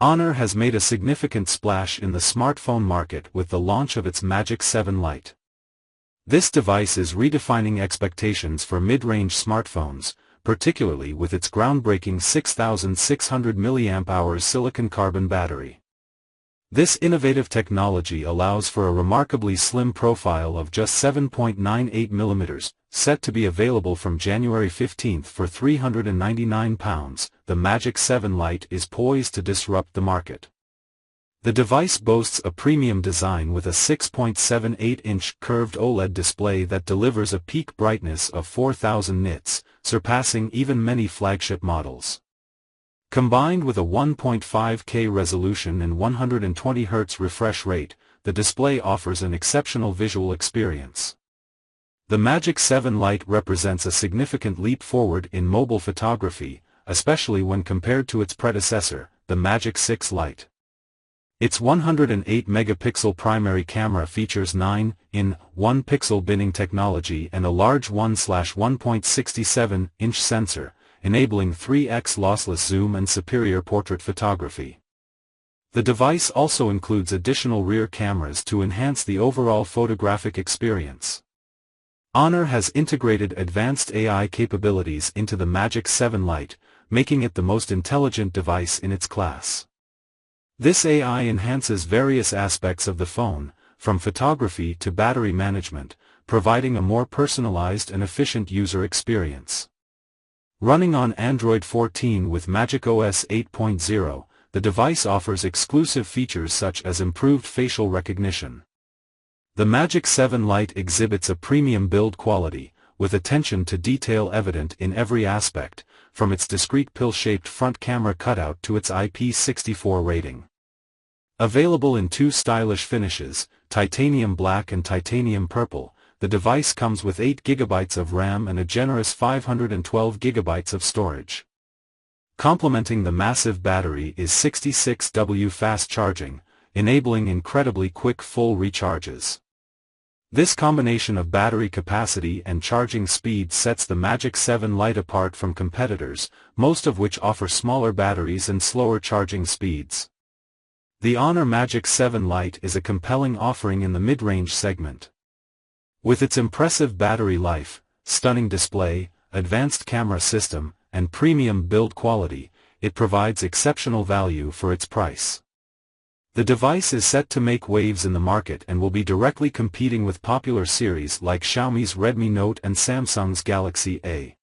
Honor has made a significant splash in the smartphone market with the launch of its Magic7 Lite. This device is redefining expectations for mid-range smartphones, particularly with its groundbreaking 6600 mAh silicon-carbon battery. This innovative technology allows for a remarkably slim profile of just 7.98 mm, set to be available from January 15 for £399. The Magic7 Lite is poised to disrupt the market. The device boasts a premium design with a 6.78-inch curved OLED display that delivers a peak brightness of 4000 nits, surpassing even many flagship models. Combined with a 1.5K resolution and 120 Hz refresh rate, the display offers an exceptional visual experience. The Magic7 Lite represents a significant leap forward in mobile photography, especially when compared to its predecessor, the Magic6 Lite. Its 108-megapixel primary camera features 9-in-1 pixel binning technology and a large 1/1.67-inch sensor, enabling 3x lossless zoom and superior portrait photography. The device also includes additional rear cameras to enhance the overall photographic experience. Honor has integrated advanced AI capabilities into the Magic7 Lite, making it the most intelligent device in its class. This AI enhances various aspects of the phone, from photography to battery management, providing a more personalized and efficient user experience. Running on Android 14 with macOS 8.0, the device offers exclusive features such as improved facial recognition. The Magic7 Lite exhibits a premium build quality, with attention to detail evident in every aspect, from its discreet pill-shaped front camera cutout to its IP64 rating. Available in two stylish finishes, titanium black and titanium purple, the device comes with 8 GB of RAM and a generous 512 GB of storage. Complementing the massive battery is 66W fast charging, enabling incredibly quick full recharges. This combination of battery capacity and charging speed sets the Magic7 Lite apart from competitors, most of which offer smaller batteries and slower charging speeds. The Honor Magic7 Lite is a compelling offering in the mid-range segment. With its impressive battery life, stunning display, advanced camera system, and premium build quality, it provides exceptional value for its price. The device is set to make waves in the market and will be directly competing with popular series like Xiaomi's Redmi Note and Samsung's Galaxy A.